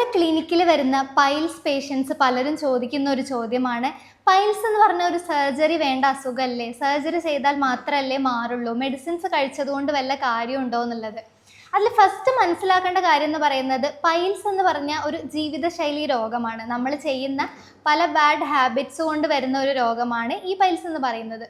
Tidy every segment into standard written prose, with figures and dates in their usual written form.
നമ്മുടെ ക്ലിനിക്കിൽ വരുന്ന പൈൽസ് പേഷ്യൻസ് പലരും ചോദിക്കുന്ന ഒരു ചോദ്യമാണ്, പൈൽസ് എന്ന് പറഞ്ഞ ഒരു സർജറി വേണ്ട അസുഖമല്ലേ, സർജറി ചെയ്താൽ മാത്രമല്ലേ മാറുള്ളൂ, മെഡിസിൻസ് കഴിച്ചതുകൊണ്ട് വല്ല കാര്യമുണ്ടോ എന്നുള്ളത്. അതിൽ ഫസ്റ്റ് മനസ്സിലാക്കേണ്ട കാര്യം എന്ന് പറയുന്നത്, പൈൽസ് എന്ന് പറഞ്ഞ ഒരു ജീവിതശൈലി രോഗമാണ്. നമ്മൾ ചെയ്യുന്ന പല ബാഡ് ഹാബിറ്റ്സ് കൊണ്ട് വരുന്ന ഒരു രോഗമാണ് ഈ പൈൽസ് എന്ന് പറയുന്നത്.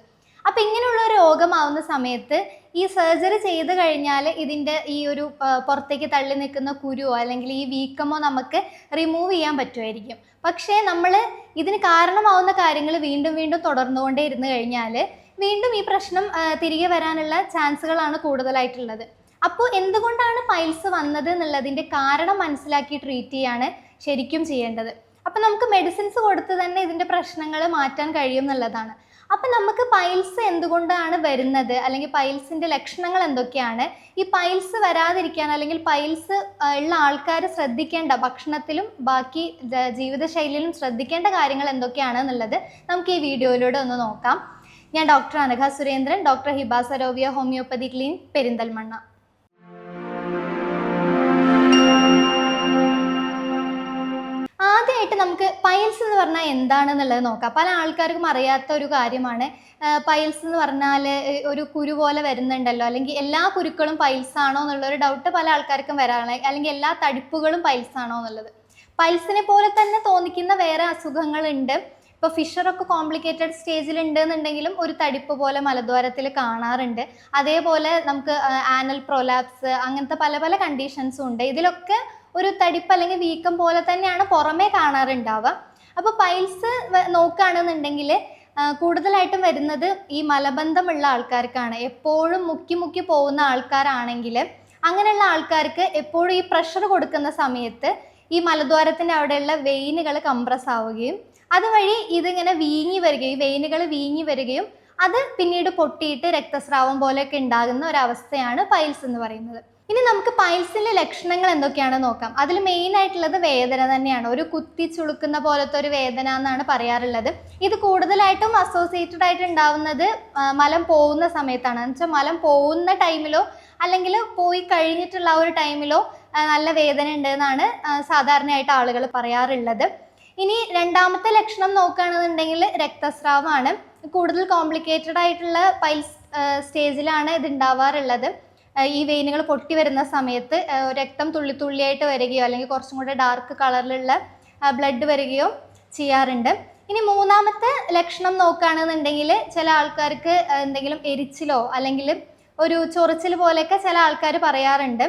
അപ്പം ഇങ്ങനെയുള്ള ഒരു രോഗമാവുന്ന സമയത്ത് ഈ സർജറി ചെയ്ത് കഴിഞ്ഞാൽ ഇതിൻ്റെ ഈ ഒരു പുറത്തേക്ക് തള്ളി നിൽക്കുന്ന കുരുവോ അല്ലെങ്കിൽ ഈ വീക്കമോ നമുക്ക് റിമൂവ് ചെയ്യാൻ പറ്റുമായിരിക്കും. പക്ഷേ നമ്മൾ ഇതിന് കാരണമാവുന്ന കാര്യങ്ങൾ വീണ്ടും വീണ്ടും തുടർന്നുകൊണ്ടേ ഇരുന്ന് കഴിഞ്ഞാൽ വീണ്ടും ഈ പ്രശ്നം തിരികെ വരാനുള്ള ചാൻസുകളാണ് കൂടുതലായിട്ടുള്ളത്. അപ്പോൾ എന്തുകൊണ്ടാണ് പൈൽസ് വന്നത് എന്നുള്ളതിൻ്റെ കാരണം മനസ്സിലാക്കി ട്രീറ്റ് ചെയ്യാണ് ശരിക്കും ചെയ്യേണ്ടത്. അപ്പം നമുക്ക് മെഡിസിൻസ് കൊടുത്ത് തന്നെ ഇതിൻ്റെ പ്രശ്നങ്ങൾ മാറ്റാൻ കഴിയും എന്നുള്ളതാണ്. അപ്പം നമുക്ക് പൈൽസ് എന്തുകൊണ്ടാണ് വരുന്നത്, അല്ലെങ്കിൽ പൈൽസിൻ്റെ ലക്ഷണങ്ങൾ എന്തൊക്കെയാണ്, ഈ പൈൽസ് വരാതിരിക്കാൻ അല്ലെങ്കിൽ പൈൽസ് ഉള്ള ആൾക്കാർ ശ്രദ്ധിക്കേണ്ട ഭക്ഷണത്തിലും ബാക്കി ജീവിതശൈലിയിലും ശ്രദ്ധിക്കേണ്ട കാര്യങ്ങൾ എന്തൊക്കെയാണ് എന്നുള്ളത് നമുക്ക് ഈ വീഡിയോയിലൂടെ ഒന്ന് നോക്കാം. ഞാൻ doctor Anagha Surendran, doctor Hiba Sarovia homoeopathy clinic, Perinthalmanna. ആദ്യമായിട്ട് നമുക്ക് പൈൽസ് എന്ന് പറഞ്ഞാൽ എന്താണെന്നുള്ളത് നോക്കാം. പല ആൾക്കാർക്കും അറിയാത്ത ഒരു കാര്യമാണ് പൈൽസ് എന്ന് പറഞ്ഞാൽ ഒരു കുരു പോലെ വരുന്നുണ്ടല്ലോ, അല്ലെങ്കിൽ എല്ലാ കുരുക്കളും പൈൽസ് ആണോ എന്നുള്ളൊരു ഡൗട്ട് പല ആൾക്കാർക്കും വരാറുണ്ട്, അല്ലെങ്കിൽ എല്ലാ തടിപ്പുകളും പൈൽസ് ആണോ എന്നുള്ളത്. പൈൽസിനെ പോലെ തന്നെ തോന്നിക്കുന്ന വേറെ അസുഖങ്ങളുണ്ട്. ഇപ്പോൾ ഫിഷറൊക്കെ കോംപ്ലിക്കേറ്റഡ് സ്റ്റേജിൽ ഉണ്ടെന്നുണ്ടെങ്കിലും ഒരു തടിപ്പ് പോലെ മലദ്വാരത്തിൽ കാണാറുണ്ട്. അതേപോലെ നമുക്ക് ആനൽ പ്രൊലാപ്സ്, അങ്ങനത്തെ പല പല കണ്ടീഷൻസും ഉണ്ട്. ഇതിലൊക്കെ ഒരു തടിപ്പ് അല്ലെങ്കിൽ വീക്കം പോലെ തന്നെയാണ് പുറമേ കാണാറുണ്ടാവുക. അപ്പോൾ പൈൽസ് നോക്കുകയാണെന്നുണ്ടെങ്കിൽ കൂടുതലായിട്ടും വരുന്നത് ഈ മലബന്ധമുള്ള ആൾക്കാർക്കാണ്. എപ്പോഴും മുക്കി മുക്കി പോകുന്ന ആൾക്കാരാണെങ്കിൽ അങ്ങനെയുള്ള ആൾക്കാർക്ക് എപ്പോഴും ഈ പ്രഷർ കൊടുക്കുന്ന സമയത്ത് ഈ മലദ്വാരത്തിൻ്റെ അവിടെയുള്ള വെയിനുകൾ കംപ്രസ് ആവുകയും അതുവഴി ഇതിങ്ങനെ വീങ്ങി വരികയും, ഈ വെയിനുകൾ വീങ്ങി വരികയും അത് പിന്നീട് പൊട്ടിയിട്ട് രക്തസ്രാവം പോലെയൊക്കെ ഉണ്ടാകുന്ന ഒരവസ്ഥയാണ് പൈൽസ് എന്ന് പറയുന്നത്. ഇനി നമുക്ക് പൈൽസിൻ്റെ ലക്ഷണങ്ങൾ എന്തൊക്കെയാണെന്ന് നോക്കാം. അതിൽ മെയിൻ ആയിട്ടുള്ളത് വേദന തന്നെയാണ്. ഒരു കുത്തി ചുളുക്കുന്ന പോലത്തെ ഒരു വേദന എന്നാണ് പറയാറുള്ളത്. ഇത് കൂടുതലായിട്ടും അസോസിയേറ്റഡ് ആയിട്ട് ഉണ്ടാവുന്നത് മലം പോകുന്ന സമയത്താണ്. എന്ന് വെച്ചാൽ മലം പോകുന്ന ടൈമിലോ അല്ലെങ്കിൽ പോയി കഴിഞ്ഞിട്ടുള്ള ഒരു ടൈമിലോ നല്ല വേദന ഉണ്ട് എന്നാണ് സാധാരണയായിട്ട് ആളുകൾ പറയാറുള്ളത്. ഇനി രണ്ടാമത്തെ ലക്ഷണം നോക്കുകയാണെന്നുണ്ടെങ്കിൽ രക്തസ്രാവമാണ്. കൂടുതൽ കോംപ്ലിക്കേറ്റഡ് ആയിട്ടുള്ള പൈൽസ് സ്റ്റേജിലാണ് ഇത് ഉണ്ടാവാറുള്ളത്. ഈ വെയിനുകൾ പൊട്ടി വരുന്ന സമയത്ത് രക്തം തുള്ളി തുള്ളിയായിട്ട് വരികയോ അല്ലെങ്കിൽ കുറച്ചും കൂടെ ഡാർക്ക് കളറിലുള്ള ബ്ലഡ് വരികയോ ചെയ്യാറുണ്ട്. ഇനി മൂന്നാമത്തെ ലക്ഷണം നോക്കുകയാണെന്നുണ്ടെങ്കിൽ ചില ആൾക്കാർക്ക് എന്തെങ്കിലും എരിച്ചിലോ അല്ലെങ്കിൽ ഒരു ചൊറിച്ചിൽ പോലെയൊക്കെ ചില ആൾക്കാർ പറയാറുണ്ട്.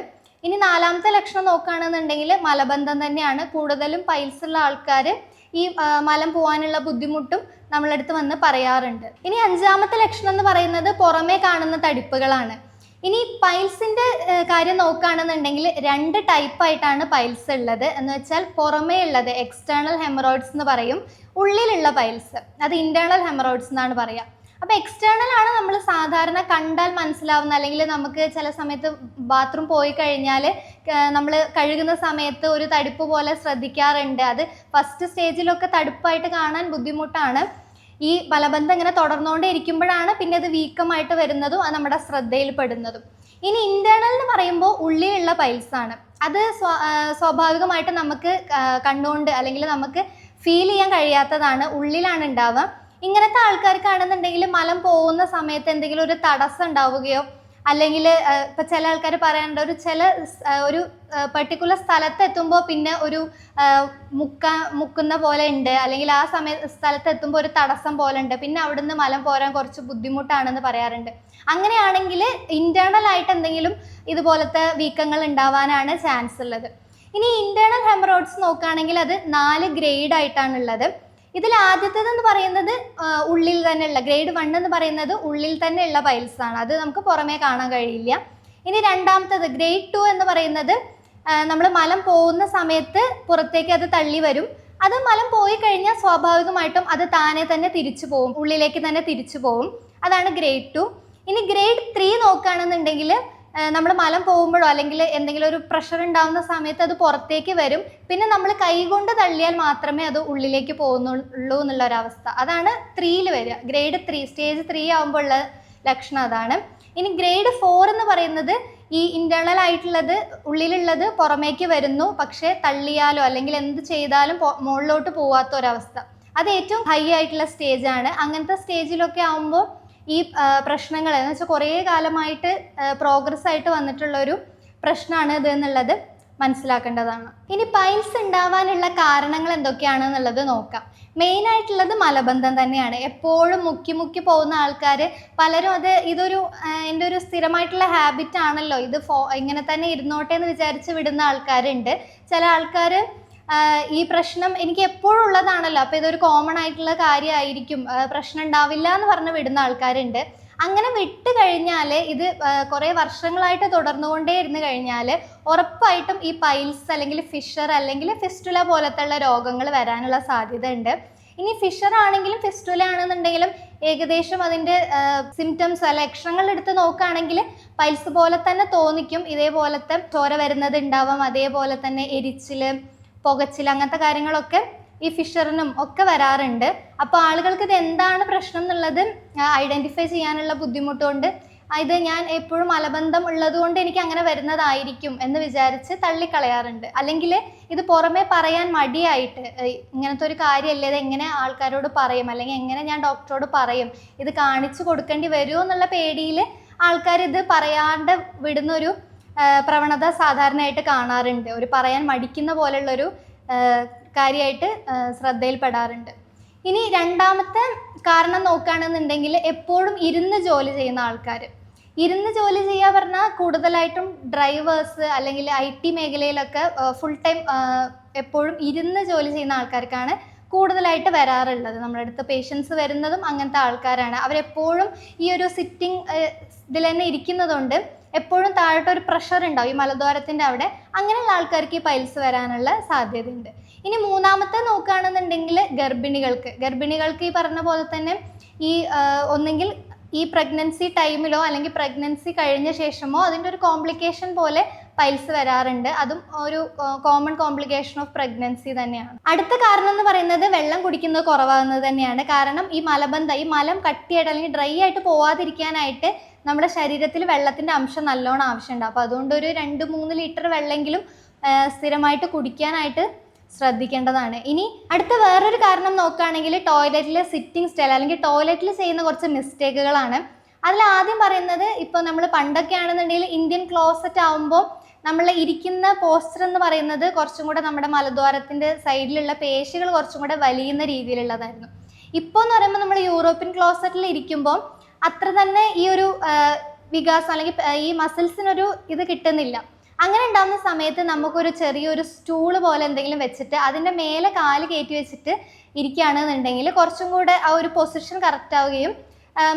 ഇനി നാലാമത്തെ ലക്ഷണം നോക്കുകയാണെന്നുണ്ടെങ്കിൽ മലബന്ധം തന്നെയാണ്. കൂടുതലും പൈൽസ് ഉള്ള ആൾക്കാർ ഈ മലം പോകാനുള്ള ബുദ്ധിമുട്ടും നമ്മളടുത്ത് വന്ന് പറയാറുണ്ട്. ഇനി അഞ്ചാമത്തെ ലക്ഷണം എന്ന് പറയുന്നത് പുറമേ കാണുന്ന തടിപ്പുകളാണ്. ഇനി പൈൽസിൻ്റെ കാര്യം നോക്കുകയാണെന്നുണ്ടെങ്കിൽ രണ്ട് ടൈപ്പായിട്ടാണ് പൈൽസ് ഉള്ളത്. എന്ന് വെച്ചാൽ പുറമേ ഉള്ളത് എക്സ്റ്റേണൽ ഹെമറോയിഡ്സ് എന്ന് പറയും, ഉള്ളിലുള്ള പൈൽസ് അത് ഇൻറ്റേർണൽ ഹെമറോയിഡ്സ് എന്നാണ് പറയുക. അപ്പോൾ എക്സ്റ്റേണൽ ആണ് നമ്മൾ സാധാരണ കണ്ടാൽ മനസ്സിലാവുന്ന, അല്ലെങ്കിൽ നമുക്ക് ചില സമയത്ത് ബാത്റൂം പോയി കഴിഞ്ഞാൽ നമ്മൾ കഴുകുന്ന സമയത്ത് ഒരു തടിപ്പ് പോലെ ശ്രദ്ധിക്കാറുണ്ട്. അത് ഫസ്റ്റ് സ്റ്റേജിലൊക്കെ തടുപ്പായിട്ട് കാണാൻ ബുദ്ധിമുട്ടാണ്. ഈ മലബന്ധം ഇങ്ങനെ തുടർന്നുകൊണ്ടേ ഇരിക്കുമ്പോഴാണ് പിന്നെ അത് വീക്കമായിട്ട് വരുന്നതും അത് നമ്മുടെ ശ്രദ്ധയിൽ പെടുന്നതും. ഇനി ഇൻറ്റേർണൽ എന്ന് പറയുമ്പോൾ ഉള്ളിലുള്ള പൈൽസാണ്. അത് സ്വാഭാവികമായിട്ട് നമുക്ക് കണ്ടുകൊണ്ട് അല്ലെങ്കിൽ നമുക്ക് ഫീൽ ചെയ്യാൻ കഴിയാത്തതാണ്, ഉള്ളിലാണ് ഉണ്ടാവുക. ഇങ്ങനത്തെ ആൾക്കാർക്കാണെന്നുണ്ടെങ്കിൽ മലം പോകുന്ന സമയത്ത് എന്തെങ്കിലും ഒരു തടസ്സം ഉണ്ടാവുകയോ അല്ലെങ്കിൽ ഇപ്പം ചില ആൾക്കാർ പറയാറുണ്ട് ഒരു പർട്ടിക്കുലർ സ്ഥലത്ത് എത്തുമ്പോൾ പിന്നെ ഒരു മുക്കുന്ന പോലെ ഉണ്ട്, അല്ലെങ്കിൽ ആ സ്ഥലത്ത് എത്തുമ്പോൾ ഒരു തടസ്സം പോലെ ഉണ്ട്, പിന്നെ അവിടുന്ന് മലം പോരാൻ കുറച്ച് ബുദ്ധിമുട്ടാണെന്ന് പറയാറുണ്ട്. അങ്ങനെയാണെങ്കിൽ ഇൻറ്റേർണൽ ആയിട്ട് എന്തെങ്കിലും ഇതുപോലത്തെ വീക്കങ്ങൾ ഉണ്ടാവാനാണ് ചാൻസ് ഉള്ളത്. ഇനി ഇൻറ്റേർണൽ ഹെമറോയിഡ്സ് നോക്കുകയാണെങ്കിൽ അത് 4 ഗ്രേഡ് ആയിട്ടാണുള്ളത്. ഇതിൽ ആദ്യത്തേതെന്ന് പറയുന്നത് ഉള്ളിൽ തന്നെയുള്ള ഗ്രേഡ് 1 എന്ന് പറയുന്നത് ഉള്ളിൽ തന്നെയുള്ള പൈൽസ് ആണ്. അത് നമുക്ക് പുറമേ കാണാൻ കഴിയില്ല. ഇനി രണ്ടാമത്തേത് ഗ്രേഡ് 2 എന്ന് പറയുന്നത് നമ്മൾ മലം പോകുന്ന സമയത്ത് പുറത്തേക്ക് അത് തള്ളി വരും. അത് മലം പോയി കഴിഞ്ഞാൽ സ്വാഭാവികമായിട്ടും അത് താനെ തന്നെ തിരിച്ചു പോകും, ഉള്ളിലേക്ക് തന്നെ തിരിച്ചു പോകും. അതാണ് ഗ്രേഡ് 2. ഇനി ഗ്രേഡ് 3 നോക്കുകയാണെന്നുണ്ടെങ്കിൽ നമ്മൾ മലം പോകുമ്പോഴോ അല്ലെങ്കിൽ എന്തെങ്കിലും ഒരു പ്രഷർ ഉണ്ടാകുന്ന സമയത്ത് അത് പുറത്തേക്ക് വരും. പിന്നെ നമ്മൾ കൈകൊണ്ട് തള്ളിയാൽ മാത്രമേ അത് ഉള്ളിലേക്ക് പോകുന്നുള്ളൂ എന്നുള്ളൊരവസ്ഥ. അതാണ് 3യിൽ വരിക. ഗ്രേഡ് 3 സ്റ്റേജ് 3 ആകുമ്പോൾ ഉള്ള ലക്ഷണം അതാണ്. ഇനി ഗ്രേഡ് 4 എന്ന് പറയുന്നത് ഈ ഇന്റേണൽ ആയിട്ടുള്ളത് ഉള്ളിലുള്ളത് പുറമേക്ക് വരുന്നു, പക്ഷെ തള്ളിയാലോ അല്ലെങ്കിൽ എന്ത് ചെയ്താലും മുകളിലോട്ട് പോവാത്ത ഒരവസ്ഥ. അത് ഏറ്റവും ഹൈ ആയിട്ടുള്ള സ്റ്റേജാണ്. അങ്ങനത്തെ സ്റ്റേജിലൊക്കെ ആകുമ്പോൾ ഈ പ്രശ്നങ്ങൾ എന്ന് വെച്ചാൽ കുറേ കാലമായിട്ട് പ്രോഗ്രസ് ആയിട്ട് വന്നിട്ടുള്ളൊരു പ്രശ്നമാണ് ഇത് എന്നുള്ളത് മനസ്സിലാക്കേണ്ടതാണ്. ഇനി പൈൽസ് ഉണ്ടാവാനുള്ള കാരണങ്ങൾ എന്തൊക്കെയാണെന്നുള്ളത് നോക്കാം. മെയിൻ ആയിട്ടുള്ളത് മലബന്ധം തന്നെയാണ്. എപ്പോഴും മുക്കി പോകുന്ന ആൾക്കാർ പലരും ഇതൊരു എൻ്റെ ഒരു സ്ഥിരമായിട്ടുള്ള ഹാബിറ്റ് ആണല്ലോ, ഇത് ഇങ്ങനെ തന്നെ ഇരുന്നോട്ടെ എന്ന് വിചാരിച്ച് വിടുന്ന ആൾക്കാരുണ്ട്. ചില ആൾക്കാർ ഈ പ്രശ്നം എനിക്ക് എപ്പോഴും ഉള്ളതാണല്ലോ, അപ്പോൾ ഇതൊരു കോമൺ ആയിട്ടുള്ള കാര്യമായിരിക്കും, പ്രശ്നം ഉണ്ടാവില്ല എന്ന് പറഞ്ഞ് വിടുന്ന ആൾക്കാരുണ്ട്. അങ്ങനെ വിട്ട് കഴിഞ്ഞാൽ ഇത് കുറേ വർഷങ്ങളായിട്ട് തുടർന്നുകൊണ്ടേ ഇരുന്ന് കഴിഞ്ഞാൽ ഉറപ്പായിട്ടും ഈ പൈൽസ് അല്ലെങ്കിൽ ഫിഷർ അല്ലെങ്കിൽ ഫിസ്റ്റുല പോലത്തുള്ള രോഗങ്ങൾ വരാനുള്ള സാധ്യത ഉണ്ട്. ഇനി ഫിഷർ ആണെങ്കിലും ഫിസ്റ്റുല ആണെന്നുണ്ടെങ്കിലും ഏകദേശം അതിൻ്റെ സിംറ്റംസ് ലക്ഷണങ്ങൾ എടുത്ത് നോക്കുകയാണെങ്കിൽ പൈൽസ് പോലെ തന്നെ തോന്നിക്കും. ഇതേപോലത്തെ ചോര വരുന്നത് ഉണ്ടാവാം, അതേപോലെ തന്നെ എരിച്ചിൽ, പുകച്ചിൽ, അങ്ങനത്തെ കാര്യങ്ങളൊക്കെ ഈ ഫിഷറിനും ഒക്കെ വരാറുണ്ട്. അപ്പോൾ ആളുകൾക്ക് ഇത് എന്താണ് പ്രശ്നം എന്നുള്ളത് ഐഡൻറ്റിഫൈ ചെയ്യാനുള്ള ബുദ്ധിമുട്ടുകൊണ്ട് ഇത് ഞാൻ എപ്പോഴും മലബന്ധം ഉള്ളത് കൊണ്ട് എനിക്ക് അങ്ങനെ വരുന്നതായിരിക്കും എന്ന് വിചാരിച്ച് തള്ളിക്കളയാറുണ്ട്. അല്ലെങ്കിൽ ഇത് പുറമേ പറയാൻ മടിയായിട്ട് ഇങ്ങനത്തെ ഒരു കാര്യമല്ലേ, ഇത് എങ്ങനെ ആൾക്കാരോട് പറയും, അല്ലെങ്കിൽ എങ്ങനെ ഞാൻ ഡോക്ടറോട് പറയും, ഇത് കാണിച്ചു കൊടുക്കേണ്ടി വരുമോ എന്നുള്ള പേടിയിൽ ആൾക്കാർ ഇത് പറയാണ്ട് വിടുന്നൊരു പ്രവണത സാധാരണയായിട്ട് കാണാറുണ്ട്. ഒരു പറയാൻ മടിക്കുന്ന പോലുള്ളൊരു കാര്യമായിട്ട് ശ്രദ്ധയിൽപ്പെടാറുണ്ട്. ഇനി രണ്ടാമത്തെ കാരണം നോക്കുകയാണെന്നുണ്ടെങ്കിൽ എപ്പോഴും ഇരുന്ന് ജോലി ചെയ്യുന്ന ആൾക്കാർ. ഇരുന്ന് ജോലി ചെയ്യുക പറഞ്ഞാൽ കൂടുതലായിട്ടും ഡ്രൈവേഴ്സ് അല്ലെങ്കിൽ IT മേഖലയിലൊക്കെ ഫുൾ ടൈം എപ്പോഴും ഇരുന്ന് ജോലി ചെയ്യുന്ന ആൾക്കാർക്കാണ് കൂടുതലായിട്ട് വരാറുള്ളത്. നമ്മുടെ അടുത്ത് പേഷ്യൻസ് വരുന്നതും അങ്ങനത്തെ ആൾക്കാരാണ്. അവരെപ്പോഴും ഈ ഒരു സിറ്റിംഗ് ഇതിൽ തന്നെ ഇരിക്കുന്നതുകൊണ്ട് എപ്പോഴും താഴോട്ടൊരു പ്രഷർ ഉണ്ടാവും ഈ മലദ്വാരത്തിൻ്റെ അവിടെ. അങ്ങനെയുള്ള ആൾക്കാർക്ക് ഈ പൈൽസ് വരാനുള്ള സാധ്യതയുണ്ട്. ഇനി മൂന്നാമത്തെ നോക്കുകയാണെന്നുണ്ടെങ്കിൽ ഗർഭിണികൾക്ക് ഈ പറഞ്ഞ പോലെ തന്നെ ഈ ഒന്നെങ്കിൽ ഈ പ്രഗ്നൻസി ടൈമിലോ അല്ലെങ്കിൽ പ്രഗ്നൻസി കഴിഞ്ഞ ശേഷമോ അതിൻ്റെ ഒരു കോംപ്ലിക്കേഷൻ പോലെ പൈൽസ് വരാറുണ്ട്. അതും ഒരു കോമൺ കോംപ്ലിക്കേഷൻ ഓഫ് പ്രഗ്നൻസി തന്നെയാണ്. അടുത്ത കാരണം എന്ന് പറയുന്നത് വെള്ളം കുടിക്കുന്നത് കുറവാകുന്നത് തന്നെയാണ്. കാരണം ഈ മലം കട്ടിയായിട്ട് അല്ലെങ്കിൽ ഡ്രൈ ആയിട്ട് പോവാതിരിക്കാനായിട്ട് നമ്മുടെ ശരീരത്തിൽ വെള്ളത്തിൻ്റെ അംശം നല്ലോണം ആവശ്യമുണ്ട്. അപ്പോൾ അതുകൊണ്ട് ഒരു 2-3 ലിറ്റർ വെള്ളമെങ്കിലും സ്ഥിരമായിട്ട് കുടിക്കാനായിട്ട് ശ്രദ്ധിക്കേണ്ടതാണ്. ഇനി അടുത്ത വേറൊരു കാരണം നോക്കുകയാണെങ്കിൽ ടോയ്ലറ്റിൽ സിറ്റിംഗ് സ്റ്റൈൽ അല്ലെങ്കിൽ ടോയ്ലറ്റിൽ ചെയ്യുന്ന കുറച്ച് മിസ്റ്റേക്കുകളാണ്. അതിൽ ആദ്യം പറയുന്നത്, ഇപ്പോൾ നമ്മൾ പണ്ടൊക്കെ ആണെന്നുണ്ടെങ്കിൽ ഇന്ത്യൻ ക്ലോസറ്റ് ആകുമ്പോൾ നമ്മൾ ഇരിക്കുന്ന പോസ്റ്റർ എന്ന് പറയുന്നത് കുറച്ചും കൂടെ നമ്മുടെ മലദ്വാരത്തിൻ്റെ സൈഡിലുള്ള പേശികൾ കുറച്ചും കൂടെ വലിയുന്ന രീതിയിലുള്ളതായിരുന്നു. ഇപ്പോൾ എന്ന് പറയുമ്പോൾ നമ്മൾ യൂറോപ്യൻ ക്ലോസറ്റിൽ ഇരിക്കുമ്പോൾ അത്ര തന്നെ ഈ ഒരു വികാസം അല്ലെങ്കിൽ ഈ മസിൽസിനൊരു ഇത് കിട്ടുന്നില്ല. അങ്ങനെ ഉണ്ടാകുന്ന സമയത്ത് നമുക്കൊരു ചെറിയൊരു സ്റ്റൂള് പോലെ എന്തെങ്കിലും വെച്ചിട്ട് അതിൻ്റെ മേലെ കാല് കയറ്റി വെച്ചിട്ട് ഇരിക്കുകയാണെന്നുണ്ടെങ്കിൽ കുറച്ചും കൂടെ ആ ഒരു പൊസിഷൻ കറക്റ്റ് ആവുകയും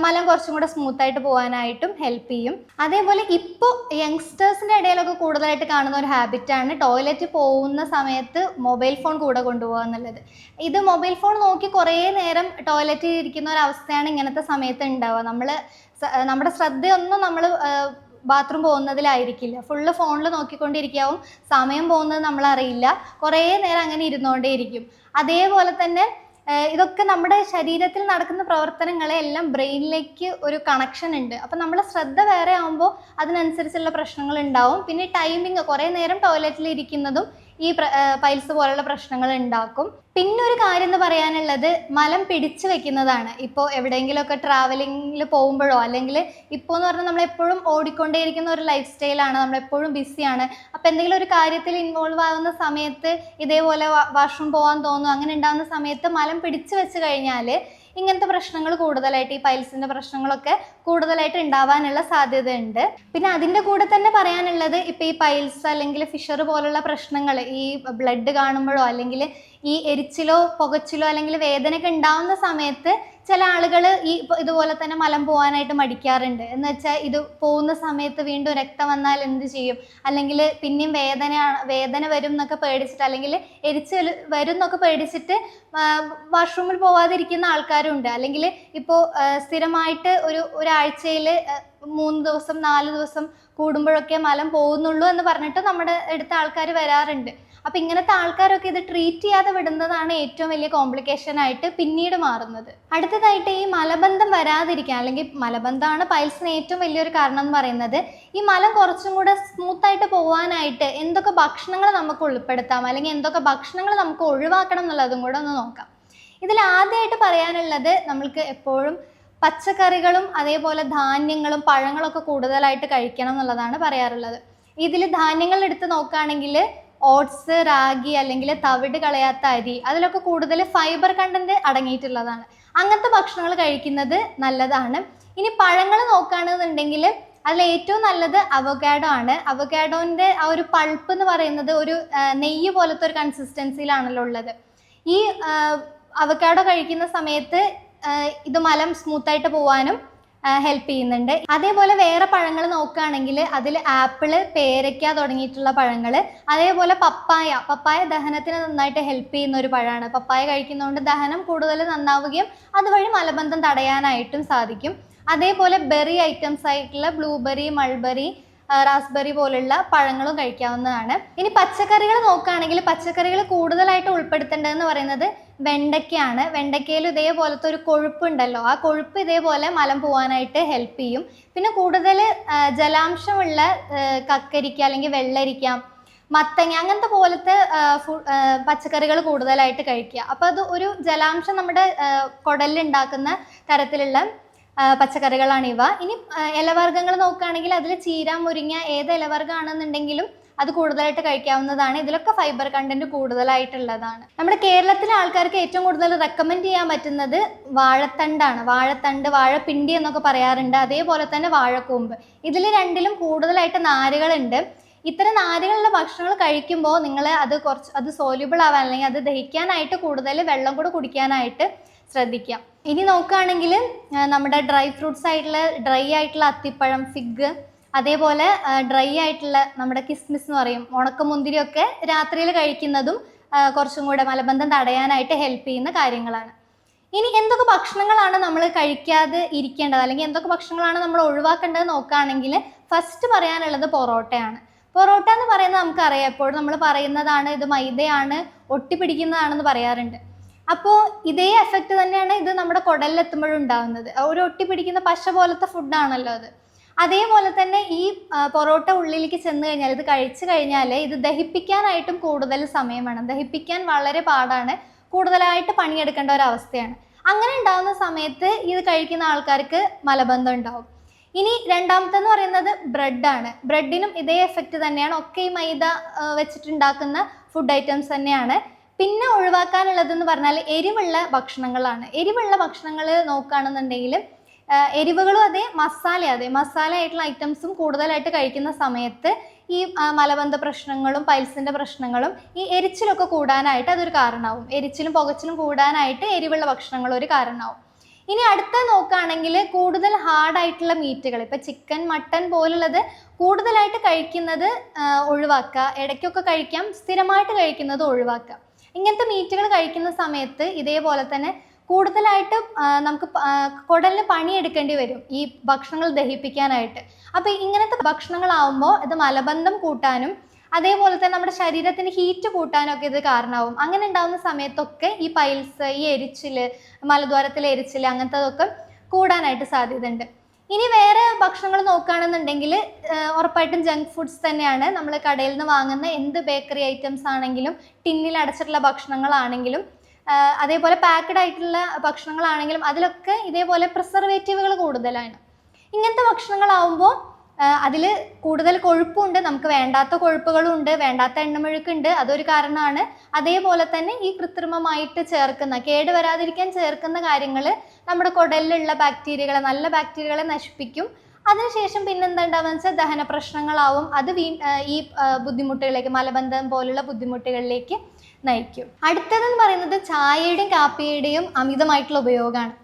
മലം കുറച്ചും കൂടെ സ്മൂത്തായിട്ട് പോകാനായിട്ടും ഹെൽപ്പ് ചെയ്യും. അതേപോലെ ഇപ്പോൾ യങ്സ്റ്റേഴ്സിൻ്റെ ഇടയിലൊക്കെ കൂടുതലായിട്ട് കാണുന്ന ഒരു ഹാബിറ്റാണ് ടോയ്ലറ്റ് പോകുന്ന സമയത്ത് മൊബൈൽ ഫോൺ കൂടെ കൊണ്ടുപോകുക എന്നുള്ളത്. ഇത് മൊബൈൽ ഫോൺ നോക്കി കുറേ നേരം ടോയ്ലറ്റിൽ ഇരിക്കുന്ന ഒരവസ്ഥയാണ് ഇങ്ങനത്തെ സമയത്ത് ഉണ്ടാവുക. നമ്മുടെ ശ്രദ്ധയൊന്നും നമ്മൾ ബാത്റൂം പോകുന്നതിലായിരിക്കില്ല, ഫുള്ള് ഫോണിൽ നോക്കിക്കൊണ്ടിരിക്കാവും, സമയം പോകുന്നത് നമ്മളറിയില്ല, കുറേ നേരം അങ്ങനെ ഇരുന്നുകൊണ്ടേയിരിക്കും. അതേപോലെ തന്നെ ഇതൊക്കെ നമ്മുടെ ശരീരത്തിൽ നടക്കുന്ന പ്രവർത്തനങ്ങളെ എല്ലാം ബ്രെയിനിലേക്ക് ഒരു കണക്ഷൻ ഉണ്ട്. അപ്പം നമ്മളെ ശ്രദ്ധ വേറെ ആകുമ്പോൾ അതിനനുസരിച്ചുള്ള പ്രശ്നങ്ങൾ ഉണ്ടാവും. പിന്നെ ടൈമിങ് കുറേ നേരം ടോയ്ലറ്റിൽ ഇരിക്കുന്നതും ഈ പൈൽസ് പോലുള്ള പ്രശ്നങ്ങൾ ഉണ്ടാക്കും. പിന്നെ ഒരു കാര്യം എന്ന് പറയാനുള്ളത് മലം പിടിച്ചു വെക്കുന്നതാണ്. ഇപ്പോൾ എവിടെയെങ്കിലുമൊക്കെ ട്രാവലിങ്ങിൽ പോകുമ്പോഴോ അല്ലെങ്കിൽ ഇപ്പോൾ എന്ന് പറഞ്ഞാൽ നമ്മളെപ്പോഴും ഓടിക്കൊണ്ടേയിരിക്കുന്ന ഒരു ലൈഫ് സ്റ്റൈലാണ്, നമ്മളെപ്പോഴും ബിസിയാണ്. അപ്പോൾ എന്തെങ്കിലും ഒരു കാര്യത്തിൽ ഇൻവോൾവ് ആവുന്ന സമയത്ത് ഇതേപോലെ വാഷ്റൂം പോകാൻ തോന്നും. അങ്ങനെ ഉണ്ടാകുന്ന സമയത്ത് മലം പിടിച്ചു വെച്ച് കഴിഞ്ഞാൽ ഇങ്ങനത്തെ പ്രശ്നങ്ങൾ കൂടുതലായിട്ട് ഈ പൈൽസിൻ്റെ പ്രശ്നങ്ങളൊക്കെ കൂടുതലായിട്ട് ഉണ്ടാവാനുള്ള സാധ്യതയുണ്ട്. പിന്നെ അതിൻ്റെ കൂടെ തന്നെ പറയാനുള്ളത്, ഇപ്പോൾ ഈ പൈൽസ് അല്ലെങ്കിൽ ഫിഷർ പോലുള്ള പ്രശ്നങ്ങൾ ഈ ബ്ലഡ് കാണുമ്പോഴോ അല്ലെങ്കിൽ ഈ എരിച്ചിലോ പുകച്ചിലോ അല്ലെങ്കിൽ വേദനയൊക്കെ ഉണ്ടാവുന്ന സമയത്ത് ചില ആളുകൾ ഇതുപോലെ തന്നെ മലം പോകാനായിട്ട് മടിക്കാറുണ്ട്. എന്ന് വെച്ചാൽ ഇത് പോകുന്ന സമയത്ത് വീണ്ടും രക്തം വന്നാൽ എന്ത് ചെയ്യും, അല്ലെങ്കിൽ പിന്നെയും വേദന വരും എന്നൊക്കെ പേടിച്ചിട്ട് അല്ലെങ്കിൽ എരിച്ചിൽ വരും എന്നൊക്കെ പേടിച്ചിട്ട് വാഷ്റൂമിൽ പോവാതിരിക്കുന്ന ആൾക്കാരുണ്ട്. അല്ലെങ്കിൽ ഇപ്പോൾ സ്ഥിരമായിട്ട് ഒരാഴ്ചയിൽ 3 ദിവസം 4 ദിവസം കൂടുമ്പോഴൊക്കെ മലം പോകുന്നുള്ളൂ എന്ന് പറഞ്ഞിട്ട് നമ്മുടെ അടുത്ത ആൾക്കാർ വരാറുണ്ട്. അപ്പോൾ ഇങ്ങനത്തെ ആൾക്കാരൊക്കെ ഇത് ട്രീറ്റ് ചെയ്യാതെ വിടുന്നതാണ് ഏറ്റവും വലിയ കോംപ്ലിക്കേഷൻ ആയിട്ട് പിന്നീട് മാറുന്നത്. അടുത്തതായിട്ട് ഈ മലബന്ധം വരാതിരിക്കാൻ, അല്ലെങ്കിൽ മലബന്ധമാണ് പൈൽസിന് ഏറ്റവും വലിയൊരു കാരണം എന്ന് പറയുന്നത്. ഈ മലം കുറച്ചും കൂടെ സ്മൂത്തായിട്ട് പോകാനായിട്ട് എന്തൊക്കെ ഭക്ഷണങ്ങൾ നമുക്ക് ഉൾപ്പെടുത്താം, അല്ലെങ്കിൽ എന്തൊക്കെ ഭക്ഷണങ്ങൾ നമുക്ക് ഒഴിവാക്കണം എന്നുള്ളതും കൂടെ ഒന്ന് നോക്കാം. ഇതിൽ ആദ്യമായിട്ട് പറയാനുള്ളത്, നമ്മൾക്ക് എപ്പോഴും പച്ചക്കറികളും അതേപോലെ ധാന്യങ്ങളും പഴങ്ങളൊക്കെ കൂടുതലായിട്ട് കഴിക്കണം എന്നുള്ളതാണ് പറയാറുള്ളത്. ഇതിൽ ധാന്യങ്ങൾ എടുത്ത് നോക്കുകയാണെങ്കിൽ ഓട്സ്, റാഗി അല്ലെങ്കിൽ തവിട് കളയാത്ത അരി, അതിലൊക്കെ കൂടുതൽ ഫൈബർ കണ്ടന്റ് അടങ്ങിയിട്ടുള്ളതാണ്. അങ്ങനത്തെ ഭക്ഷണങ്ങൾ കഴിക്കുന്നത് നല്ലതാണ്. ഇനി പഴങ്ങൾ നോക്കുകയാണെന്നുണ്ടെങ്കിൽ അതിൽ ഏറ്റവും നല്ലത് അവക്കാഡോ ആണ്. അവക്കാഡോൻ്റെ ആ ഒരു പൾപ്പ് എന്ന് പറയുന്നത് ഒരു നെയ്യ് പോലത്തെ ഒരു കൺസിസ്റ്റൻസിയിലാണല്ലോ ഉള്ളത്. ഈ അവക്കാഡോ കഴിക്കുന്ന സമയത്ത് ഇത് മലം സ്മൂത്തായിട്ട് പോകാനും ഹെൽപ്പ് ചെയ്യുന്നുണ്ട്. അതേപോലെ വേറെ പഴങ്ങൾ നോക്കുകയാണെങ്കിൽ അതിൽ ആപ്പിള്, പേരയ്ക്ക തുടങ്ങിയിട്ടുള്ള പഴങ്ങൾ, അതേപോലെ പപ്പായ ദഹനത്തിന് നന്നായിട്ട് ഹെൽപ്പ് ചെയ്യുന്ന ഒരു പഴമാണ്. പപ്പായ കഴിക്കുന്നതുകൊണ്ട് ദഹനം കൂടുതൽ നന്നാവുകയും അതുവഴി മലബന്ധം തടയാനായിട്ടും സാധിക്കും. അതേപോലെ ബെറി ഐറ്റംസ് ആയിട്ടുള്ള ബ്ലൂബെറി, മൾബെറി, റാസ്ബെറി പോലുള്ള പഴങ്ങളും കഴിക്കാവുന്നതാണ്. ഇനി പച്ചക്കറികൾ നോക്കുകയാണെങ്കിൽ പച്ചക്കറികൾ കൂടുതലായിട്ട് ഉൾപ്പെടുത്തേണ്ടതെന്ന് പറയുന്നത് വെണ്ടയ്ക്കയാണ്. വെണ്ടയ്ക്കയിൽ ഇതേപോലത്തെ ഒരു കൊഴുപ്പുണ്ടല്ലോ, ആ കൊഴുപ്പ് ഇതേപോലെ മലം പോകാനായിട്ട് ഹെൽപ്പ് ചെയ്യും. പിന്നെ കൂടുതൽ ജലാംശമുള്ള കക്കരിക്ക അല്ലെങ്കിൽ വെള്ളരിക്ക, മത്തങ്ങ അങ്ങനത്തെ പോലത്തെ പച്ചക്കറികൾ കൂടുതലായിട്ട് കഴിക്കുക. അപ്പോൾ അത് ഒരു ജലാംശം നമ്മുടെ കുടലിലുണ്ടാക്കുന്ന തരത്തിലുള്ള പച്ചക്കറികളാണ് ഇവ. ഇനി ഇലവർഗ്ഗങ്ങൾ നോക്കുകയാണെങ്കിൽ അതിൽ ചീര, മുരിങ്ങ ഏത് ഇലവർഗ്ഗമാണെന്നുണ്ടെങ്കിലും അത് കൂടുതലായിട്ട് കഴിക്കാവുന്നതാണ്. ഇതിലൊക്കെ ഫൈബർ കണ്ടന്റ് കൂടുതലായിട്ടുള്ളതാണ്. നമ്മുടെ കേരളത്തിലെ ആൾക്കാർക്ക് ഏറ്റവും കൂടുതൽ റെക്കമെൻഡ് ചെയ്യാൻ പറ്റുന്നത് വാഴത്തണ്ടാണ്. വാഴത്തണ്ട്, വാഴപ്പിണ്ടി എന്നൊക്കെ പറയാറുണ്ട്. അതേപോലെ തന്നെ വാഴക്കൂമ്പ്. ഇതിൽ രണ്ടിലും കൂടുതലായിട്ട് നാരുകളുണ്ട്. ഇത്തരം നാരുകളുള്ള ഭക്ഷണങ്ങൾ കഴിക്കുമ്പോൾ നിങ്ങൾ അത് സോല്യൂബിൾ ആവാൻ, അല്ലെങ്കിൽ അത് ദഹിക്കാനായിട്ട് കൂടുതൽ വെള്ളം കൂടെ കുടിക്കാനായിട്ട് ശ്രദ്ധിക്കാം. ഇനി നോക്കുകയാണെങ്കിൽ നമ്മുടെ ഡ്രൈ ഫ്രൂട്ട്സ് ആയിട്ടുള്ള ഡ്രൈ ആയിട്ടുള്ള അത്തിപ്പഴം, ഫിഗ്, അതേപോലെ ഡ്രൈ ആയിട്ടുള്ള നമ്മുടെ കിസ്മിസ് എന്ന് പറയും, ഉണക്കമുന്തിരിയൊക്കെ രാത്രിയിൽ കഴിക്കുന്നതും കുറച്ചും കൂടെ മലബന്ധം തടയാനായിട്ട് ഹെൽപ്പ് ചെയ്യുന്ന കാര്യങ്ങളാണ്. ഇനി എന്തൊക്കെ ഭക്ഷണങ്ങളാണ് നമ്മൾ കഴിക്കാതെ ഇരിക്കേണ്ടത്, അല്ലെങ്കിൽ എന്തൊക്കെ ഭക്ഷണങ്ങളാണ് നമ്മൾ ഒഴിവാക്കേണ്ടത് നോക്കുകയാണെങ്കിൽ ഫസ്റ്റ് പറയാനുള്ളത് പൊറോട്ടയാണ്. പൊറോട്ട എന്ന് പറയുന്നത് നമുക്കറിയാം, എപ്പോഴും നമ്മൾ പറയുന്നതാണ് ഇത് മൈദയാണ്, ഒട്ടിപ്പിടിക്കുന്നതാണെന്ന് പറയാറുണ്ട്. അപ്പോൾ ഇതേ എഫക്റ്റ് തന്നെയാണ് ഇത് നമ്മുടെ കുടലിലെത്തുമ്പോഴും ഉണ്ടാകുന്നത്. ഒരു ഒട്ടിപ്പിടിക്കുന്ന പശ പോലത്തെ ഫുഡാണല്ലോ അത്. അതേപോലെ തന്നെ ഈ പൊറോട്ട ഉള്ളിലേക്ക് ചെന്ന് കഴിഞ്ഞാൽ, ഇത് കഴിച്ചു കഴിഞ്ഞാൽ ഇത് ദഹിപ്പിക്കാനായിട്ടും കൂടുതൽ സമയം വേണം. ദഹിപ്പിക്കാൻ വളരെ പാടാണ്, കൂടുതലായിട്ട് പണിയെടുക്കേണ്ട ഒരു അവസ്ഥയാണ്. അങ്ങനെ ഉണ്ടാകുന്ന സമയത്ത് ഇത് കഴിക്കുന്ന ആൾക്കാർക്ക് മലബന്ധം ഉണ്ടാവും. ഇനി രണ്ടാമത്തെന്ന് പറയുന്നത് ബ്രെഡാണ്. ബ്രെഡിനും ഇതേ എഫക്റ്റ് തന്നെയാണ്. ഒക്കെ ഈ മൈദ വെച്ചിട്ടുണ്ടാക്കുന്ന ഫുഡ് ഐറ്റംസ് തന്നെയാണ്. പിന്നെ ഒഴിവാക്കാനുള്ളതെന്ന് പറഞ്ഞാൽ എരിവുള്ള ഭക്ഷണങ്ങളാണ്. എരിവുള്ള ഭക്ഷണങ്ങൾ നോക്കുകയാണെന്നുണ്ടെങ്കിൽ എരിവുകളും മസാല ആയിട്ടുള്ള ഐറ്റംസും കൂടുതലായിട്ട് കഴിക്കുന്ന സമയത്ത് ഈ മലബന്ധ പ്രശ്നങ്ങളും പൈൽസിൻ്റെ പ്രശ്നങ്ങളും ഈ എരിച്ചിലൊക്കെ കൂടാനായിട്ട് അതൊരു കാരണമാവും. എരിച്ചിലും പുകച്ചിലും കൂടാനായിട്ട് എരിവുള്ള ഭക്ഷണങ്ങൾ ഒരു കാരണമാവും. ഇനി അടുത്ത നോക്കുകയാണെങ്കിൽ കൂടുതൽ ഹാർഡായിട്ടുള്ള മീറ്റുകൾ, ഇപ്പം ചിക്കൻ, മട്ടൺ പോലുള്ളത് കൂടുതലായിട്ട് കഴിക്കുന്നത് ഒഴിവാക്കുക. ഇടയ്ക്കൊക്കെ കഴിക്കാം, സ്ഥിരമായിട്ട് കഴിക്കുന്നത് ഒഴിവാക്കുക. ഇങ്ങനത്തെ മീറ്റുകൾ കഴിക്കുന്ന സമയത്ത് ഇതേപോലെ തന്നെ കൂടുതലായിട്ട് നമുക്ക് കുടലിന് പണിയെടുക്കേണ്ടി വരും ഈ ഭക്ഷണങ്ങൾ ദഹിപ്പിക്കാനായിട്ട്. അപ്പോൾ ഇങ്ങനത്തെ ഭക്ഷണങ്ങളാവുമ്പോൾ ഇത് മലബന്ധം കൂട്ടാനും അതേപോലെ തന്നെ നമ്മുടെ ശരീരത്തിന് ഹീറ്റ് കൂട്ടാനും ഒക്കെ ഇത് കാരണമാവും. അങ്ങനെ ഉണ്ടാകുന്ന സമയത്തൊക്കെ ഈ പൈൽസ്, ഈ എരിച്ചിൽ, മലദ്വാരത്തിലെ എരിച്ചിൽ അങ്ങനത്തതൊക്കെ കൂടാനായിട്ട് സാധ്യതയുണ്ട്. ഇനി വേറെ ഭക്ഷണങ്ങൾ നോക്കുകയാണെന്നുണ്ടെങ്കിൽ ഉറപ്പായിട്ടും ജങ്ക് ഫുഡ്സ് തന്നെയാണ്. നമ്മൾ കടയിൽ നിന്ന് വാങ്ങുന്ന എന്ത് ബേക്കറി ഐറ്റംസ് ആണെങ്കിലും, ടിന്നിൽ അടച്ചിട്ടുള്ള ഭക്ഷണങ്ങളാണെങ്കിലും, അതേപോലെ പാക്കഡ് ആയിട്ടുള്ള ഭക്ഷണങ്ങളാണെങ്കിലും അതിലൊക്കെ ഇതേപോലെ പ്രിസർവേറ്റീവുകൾ കൂടുതലാണ്. ഇങ്ങനത്തെ ഭക്ഷണങ്ങളാവുമ്പോൾ അതിൽ കൂടുതൽ കൊഴുപ്പുണ്ട്, നമുക്ക് വേണ്ടാത്ത കൊഴുപ്പുകളും ഉണ്ട്, വേണ്ടാത്ത എണ്ണമെഴുക്കുണ്ട്, അതൊരു കാരണമാണ്. അതേപോലെ തന്നെ ഈ കൃത്രിമമായിട്ട് ചേർക്കുന്ന, കേടുവരാതിരിക്കാൻ ചേർക്കുന്ന കാര്യങ്ങൾ നമ്മുടെ കുടലിലുള്ള ബാക്ടീരിയകളെ, നല്ല ബാക്ടീരിയകളെ നശിപ്പിക്കും. അതിനുശേഷം പിന്നെന്താ ഉണ്ടാവുക വെച്ചാൽ ദഹന പ്രശ്നങ്ങളാവും. അത് ഈ ബുദ്ധിമുട്ടുകളിലേക്ക്, മലബന്ധം പോലുള്ള ബുദ്ധിമുട്ടുകളിലേക്ക് നയിക്കും. അടുത്തതെന്ന് പറയുന്നത് ചായയുടെയും കാപ്പിയുടെയും അമിതമായിട്ടുള്ള ഉപയോഗമാണ്.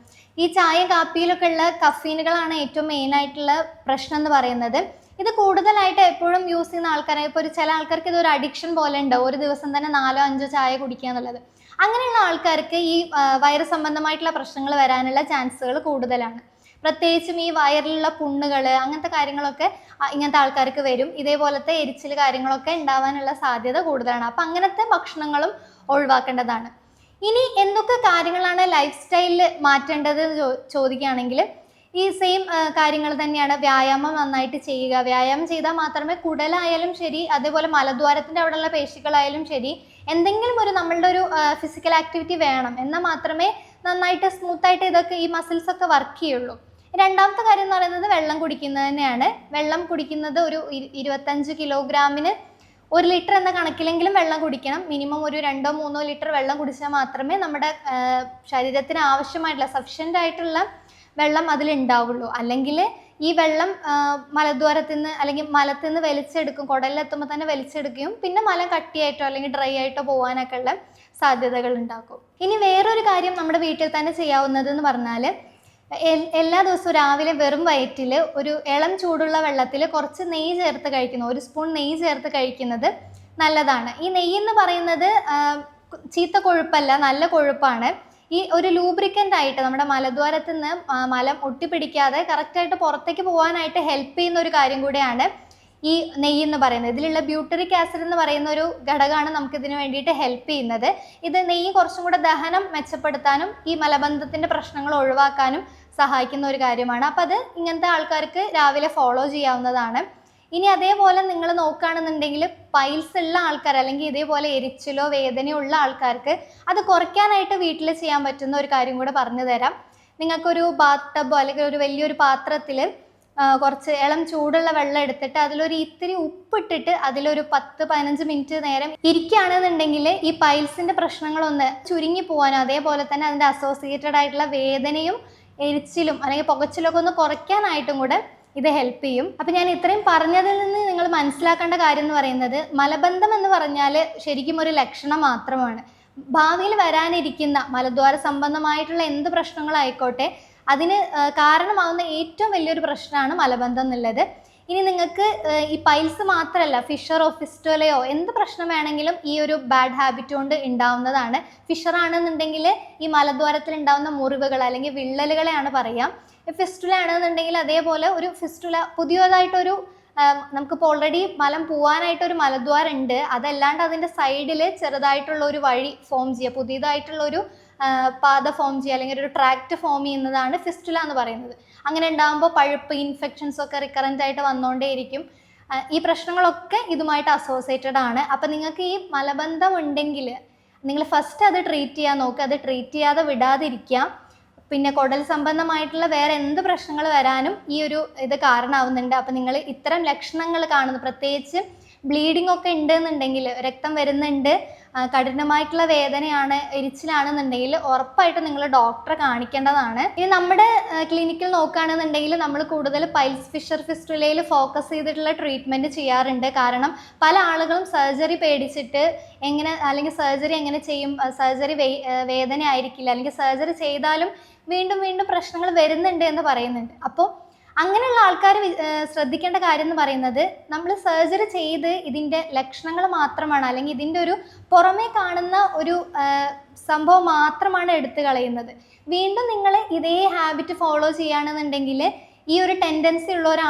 ഈ ചായ കാപ്പിയിലൊക്കെ ഉള്ള കഫീനുകളാണ് ഏറ്റവും മെയിനായിട്ടുള്ള പ്രശ്നം എന്ന് പറയുന്നത്. ഇത് കൂടുതലായിട്ട് എപ്പോഴും യൂസ് ചെയ്യുന്ന ആൾക്കാരെ, ഇപ്പോൾ ചില ആൾക്കാർക്ക് ഇതൊരു അഡിക്ഷൻ പോലെ ഉണ്ടാവും, ഒരു ദിവസം തന്നെ 4-5 ചായ കുടിക്കുക എന്നുള്ളത്. അങ്ങനെയുള്ള ആൾക്കാർക്ക് ഈ വയറ് സംബന്ധമായിട്ടുള്ള പ്രശ്നങ്ങൾ വരാനുള്ള ചാൻസുകൾ കൂടുതലാണ്. പ്രത്യേകിച്ചും ഈ വയറിലുള്ള പുണ്ണുകൾ അങ്ങനത്തെ കാര്യങ്ങളൊക്കെ ഇങ്ങനത്തെ ആൾക്കാർക്ക് വരും. ഇതേപോലത്തെ എരിച്ചിൽ കാര്യങ്ങളൊക്കെ ഉണ്ടാവാനുള്ള സാധ്യത കൂടുതലാണ്. അപ്പം അങ്ങനത്തെ ഭക്ഷണങ്ങളും ഒഴിവാക്കേണ്ടതാണ്. ഇനി എന്തൊക്കെ കാര്യങ്ങളാണ് ലൈഫ് സ്റ്റൈലിൽ മാറ്റേണ്ടത് ചോദിക്കുകയാണെങ്കിൽ ഈ സെയിം കാര്യങ്ങൾ തന്നെയാണ്. വ്യായാമം നന്നായിട്ട് ചെയ്യുക. വ്യായാമം ചെയ്താൽ മാത്രമേ കുടലായാലും ശരി, അതേപോലെ മലദ്വാരത്തിൻ്റെ അവിടെയുള്ള പേശികളായാലും ശരി, എന്തെങ്കിലും ഒരു നമ്മളുടെ ഒരു ഫിസിക്കൽ ആക്ടിവിറ്റി വേണം, എന്നാൽ മാത്രമേ നന്നായിട്ട് സ്മൂത്തായിട്ട് ഇതൊക്കെ ഈ മസിൽസ് ഒക്കെ വർക്ക് ചെയ്യുള്ളൂ. രണ്ടാമത്തെ കാര്യം എന്ന് പറയുന്നത് വെള്ളം കുടിക്കുന്നത് തന്നെയാണ്. വെള്ളം കുടിക്കുന്നത് ഒരു 25 കിലോഗ്രാമിന് 1 ലിറ്റർ എന്ന കണക്കിലെങ്കിലും വെള്ളം കുടിക്കണം. മിനിമം ഒരു 2-3 ലിറ്റർ വെള്ളം കുടിച്ചാൽ മാത്രമേ നമ്മുടെ ശരീരത്തിന് ആവശ്യമായിട്ടുള്ള സഫിഷ്യൻ്റ് ആയിട്ടുള്ള വെള്ളം അതിലുണ്ടാവുള്ളൂ. അല്ലെങ്കിൽ ഈ വെള്ളം മലദ്വാരത്തിൽ നിന്ന് അല്ലെങ്കിൽ മലത്തിൽ നിന്ന് വലിച്ചെടുക്കും, കുടലിലെത്തുമ്പോൾ തന്നെ വലിച്ചെടുക്കുകയും പിന്നെ മലം കട്ടിയായിട്ടോ അല്ലെങ്കിൽ ഡ്രൈ ആയിട്ടോ പോകാനൊക്കെ ഉള്ള സാധ്യതകൾ ഉണ്ടാക്കും. ഇനി വേറൊരു കാര്യം നമ്മുടെ വീട്ടിൽ തന്നെ ചെയ്യാവുന്നത് എന്ന് പറഞ്ഞാൽ എല്ലാ ദിവസവും രാവിലെ വെറും വയറ്റിൽ ഒരു ഇളം ചൂടുള്ള വെള്ളത്തിൽ കുറച്ച് നെയ്യ് ചേർത്ത് കഴിക്കുന്നു. 1 സ്പൂൺ നെയ്യ് ചേർത്ത് കഴിക്കുന്നത് നല്ലതാണ്. ഈ നെയ്യ് എന്ന് പറയുന്നത് ചീത്ത കൊഴുപ്പല്ല, നല്ല കൊഴുപ്പാണ്. ഈ ഒരു ലൂബ്രിക്കൻ്റ് ആയിട്ട് നമ്മുടെ മലദ്വാരത്തിൽ നിന്ന് മലം ഒട്ടിപ്പിടിക്കാതെ കറക്റ്റായിട്ട് പുറത്തേക്ക് പോകാനായിട്ട് ഹെൽപ്പ് ചെയ്യുന്ന ഒരു കാര്യം കൂടെയാണ് ഈ നെയ്യ് എന്ന് പറയുന്നത്. ഇതിലുള്ള ബ്യൂട്ടറിക് ആസിഡ് എന്ന് പറയുന്ന ഒരു ഘടകമാണ് നമുക്കിതിന് വേണ്ടിയിട്ട് ഹെൽപ്പ് ചെയ്യുന്നത്. ഇത് നെയ്യ് കുറച്ചും കൂടെ ദഹനം മെച്ചപ്പെടുത്താനും ഈ മലബന്ധത്തിൻ്റെ പ്രശ്നങ്ങൾ ഒഴിവാക്കാനും സഹായിക്കുന്ന ഒരു കാര്യമാണ്. അപ്പം അത് ഇങ്ങനത്തെ ആൾക്കാർക്ക് രാവിലെ ഫോളോ ചെയ്യാവുന്നതാണ്. ഇനി അതേപോലെ നിങ്ങൾ നോക്കുകയാണെന്നുണ്ടെങ്കിൽ പൈൽസ് ഉള്ള ആൾക്കാർ അല്ലെങ്കിൽ ഇതേപോലെ എരിച്ചിലോ വേദനയോ ഉള്ള ആൾക്കാർക്ക് അത് കുറയ്ക്കാനായിട്ട് വീട്ടിൽ ചെയ്യാൻ പറ്റുന്ന ഒരു കാര്യം കൂടെ പറഞ്ഞു തരാം. നിങ്ങൾക്കൊരു ബാത്ത് ടബോ അല്ലെങ്കിൽ ഒരു വലിയൊരു പാത്രത്തിൽ കുറച്ച് ഇളം ചൂടുള്ള വെള്ളം എടുത്തിട്ട് അതിലൊരു ഇത്തിരി ഉപ്പിട്ടിട്ട് അതിലൊരു 10-15 മിനിറ്റ് നേരം ഇരിക്കുകയാണെന്നുണ്ടെങ്കിൽ ഈ പൈൽസിൻ്റെ പ്രശ്നങ്ങളൊന്ന് ചുരുങ്ങി പോകാനും അതേപോലെ തന്നെ അതിൻ്റെ അസോസിയേറ്റഡ് ആയിട്ടുള്ള വേദനയും എരിച്ചിലും അല്ലെങ്കിൽ പുകച്ചിലൊക്കെ ഒന്ന് കുറയ്ക്കാനായിട്ടും കൂടെ ഇത് ഹെൽപ്പ് ചെയ്യും. അപ്പം ഞാൻ ഇത്രയും പറഞ്ഞതിൽ നിന്ന് നിങ്ങൾ മനസ്സിലാക്കേണ്ട കാര്യം എന്ന് പറയുന്നത് മലബന്ധം എന്ന് പറഞ്ഞാൽ ശരിക്കും ഒരു ലക്ഷണം മാത്രമാണ്. ഭാവിയിൽ വരാനിരിക്കുന്ന മലദ്വാര സംബന്ധമായിട്ടുള്ള എന്ത് പ്രശ്നങ്ങളായിക്കോട്ടെ അതിന് കാരണമാകുന്ന ഏറ്റവും വലിയൊരു പ്രശ്നമാണ് മലബന്ധം എന്നുള്ളത്. ഇനി നിങ്ങൾക്ക് ഈ പൈൽസ് മാത്രമല്ല, ഫിഷറോ ഫിസ്റ്റുലയോ എന്ത് പ്രശ്നം വേണമെങ്കിലും ഈ ഒരു ബാഡ് ഹാബിറ്റ് കൊണ്ട് ഉണ്ടാവുന്നതാണ്. ഫിഷറാണെന്നുണ്ടെങ്കിൽ ഈ മലദ്വാരത്തിൽ ഉണ്ടാവുന്ന മുറിവുകൾ അല്ലെങ്കിൽ വിള്ളലുകളെയാണ് പറയാം. ഫിസ്റ്റുല ആണെന്നുണ്ടെങ്കിൽ അതേപോലെ ഒരു ഫിസ്റ്റുല പുതിയതായിട്ടൊരു നമുക്കിപ്പോൾ ഓൾറെഡി മലം പോകാനായിട്ടൊരു മലദ്വാരം ഉണ്ട്, അതല്ലാണ്ട് അതിൻ്റെ സൈഡിൽ ചെറുതായിട്ടുള്ള ഒരു വഴി ഫോം ചെയ്യുക, പുതിയതായിട്ടുള്ളൊരു പാത ഫോം ചെയ്യുക അല്ലെങ്കിൽ ഒരു ട്രാക്റ്റ് ഫോം ചെയ്യുന്നതാണ് ഫിസ്റ്റുല എന്ന് പറയുന്നത്. അങ്ങനെ ഉണ്ടാകുമ്പോൾ പഴുപ്പ്, ഇൻഫെക്ഷൻസ് ഒക്കെ റിക്കറൻ്റ് ആയിട്ട് വന്നുകൊണ്ടേയിരിക്കും. ഈ പ്രശ്നങ്ങളൊക്കെ ഇതുമായിട്ട് അസോസിയേറ്റഡ് ആണ്. അപ്പം നിങ്ങൾക്ക് ഈ മലബന്ധം ഉണ്ടെങ്കിൽ നിങ്ങൾ ഫസ്റ്റ് അത് ട്രീറ്റ് ചെയ്യാൻ നോക്കുക. അത് ട്രീറ്റ് ചെയ്യാതെ വിടാതിരിക്കുക. പിന്നെ കുടൽ സംബന്ധമായിട്ടുള്ള വേറെ എന്ത് പ്രശ്നങ്ങൾ വരാനും ഈ ഒരു ഇത് കാരണമാവുന്നുണ്ട്. അപ്പം നിങ്ങൾ ഇത്തരം ലക്ഷണങ്ങൾ കാണുന്നു, പ്രത്യേകിച്ച് ബ്ലീഡിംഗ് ഒക്കെ ഉണ്ടെന്നുണ്ടെങ്കിൽ, രക്തം വരുന്നുണ്ട്, കഠിനമായിട്ടുള്ള വേദനയാണ്, എരിച്ചിലാണെന്നുണ്ടെങ്കിൽ ഉറപ്പായിട്ടും നിങ്ങൾ ഡോക്ടറെ കാണിക്കേണ്ടതാണ്. ഇനി നമ്മുടെ ക്ലിനിക്കിൽ നോക്കുകയാണെന്നുണ്ടെങ്കിൽ നമ്മൾ കൂടുതൽ പൈൽസ് ഫിഷർ ഫിസ്റ്റുലയിൽ ഫോക്കസ് ചെയ്തിട്ടുള്ള ട്രീറ്റ്മെൻറ്റ് ചെയ്യാറുണ്ട്. കാരണം പല ആളുകളും സർജറി പേടിച്ചിട്ട് അല്ലെങ്കിൽ സർജറി എങ്ങനെ ചെയ്യും, സർജറി വേദന ആയിരിക്കില്ല, അല്ലെങ്കിൽ സർജറി ചെയ്താലും വീണ്ടും വീണ്ടും പ്രശ്നങ്ങൾ വരുന്നുണ്ട് എന്ന് പറയുന്നുണ്ട്. അപ്പോൾ അങ്ങനെയുള്ള ആൾക്കാർ ശ്രദ്ധിക്കേണ്ട കാര്യം എന്ന് പറയുന്നത് നമ്മൾ സർജറി ചെയ്ത് ഇതിൻ്റെ ലക്ഷണങ്ങൾ മാത്രമാണ് അല്ലെങ്കിൽ ഇതിൻ്റെ ഒരു പുറമേ കാണുന്ന ഒരു സംഭവം മാത്രമാണ് എടുത്തു കളയുന്നത്. വീണ്ടും നിങ്ങൾ ഇതേ ഹാബിറ്റ് ഫോളോ ചെയ്യുകയാണെന്നുണ്ടെങ്കിൽ ഈ ഒരു ടെൻഡൻസി ഉള്ള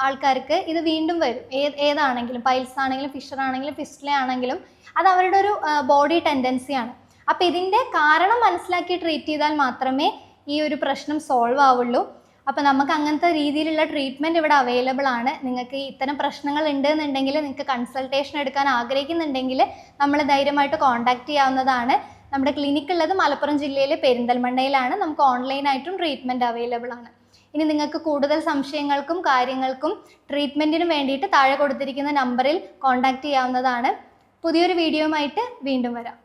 ആൾക്കാർക്ക് ഇത് വീണ്ടും വരും. ഏതാണെങ്കിലും പൈൽസ് ആണെങ്കിലും ഫിഷർ ആണെങ്കിലും ഫിസ്റ്റുല ആണെങ്കിലും അത് അവരുടെ ഒരു ബോഡി ടെൻഡൻസിയാണ്. അപ്പോൾ ഇതിൻ്റെ കാരണം മനസ്സിലാക്കി ട്രീറ്റ് ചെയ്താൽ മാത്രമേ ഈ ഒരു പ്രശ്നം സോൾവ് ആവുള്ളൂ. അപ്പോൾ നമുക്ക് അങ്ങനത്തെ രീതിയിലുള്ള ട്രീറ്റ്മെൻറ്റ് ഇവിടെ അവൈലബിൾ ആണ്. നിങ്ങൾക്ക് ഇത്തരം പ്രശ്നങ്ങൾ ഉണ്ടെന്നുണ്ടെങ്കിൽ, നിങ്ങൾക്ക് കൺസൾട്ടേഷൻ എടുക്കാൻ ആഗ്രഹിക്കുന്നുണ്ടെങ്കിൽ നമ്മൾ ധൈര്യമായിട്ട് കോൺടാക്റ്റ് ചെയ്യാവുന്നതാണ്. നമ്മുടെ ക്ലിനിക്ക് ഉള്ളത് മലപ്പുറം ജില്ലയിലെ പെരിന്തൽമണ്ണയിലാണ്. നമുക്ക് ഓൺലൈനായിട്ടും ട്രീറ്റ്മെൻറ്റ് അവൈലബിൾ ആണ്. ഇനി നിങ്ങൾക്ക് കൂടുതൽ സംശയങ്ങൾക്കും കാര്യങ്ങൾക്കും ട്രീറ്റ്മെൻറ്റിനും വേണ്ടിയിട്ട് താഴെ കൊടുത്തിരിക്കുന്ന നമ്പറിൽ കോൺടാക്റ്റ് ചെയ്യാവുന്നതാണ്. പുതിയൊരു വീഡിയോയുമായിട്ട് വീണ്ടും വരാം.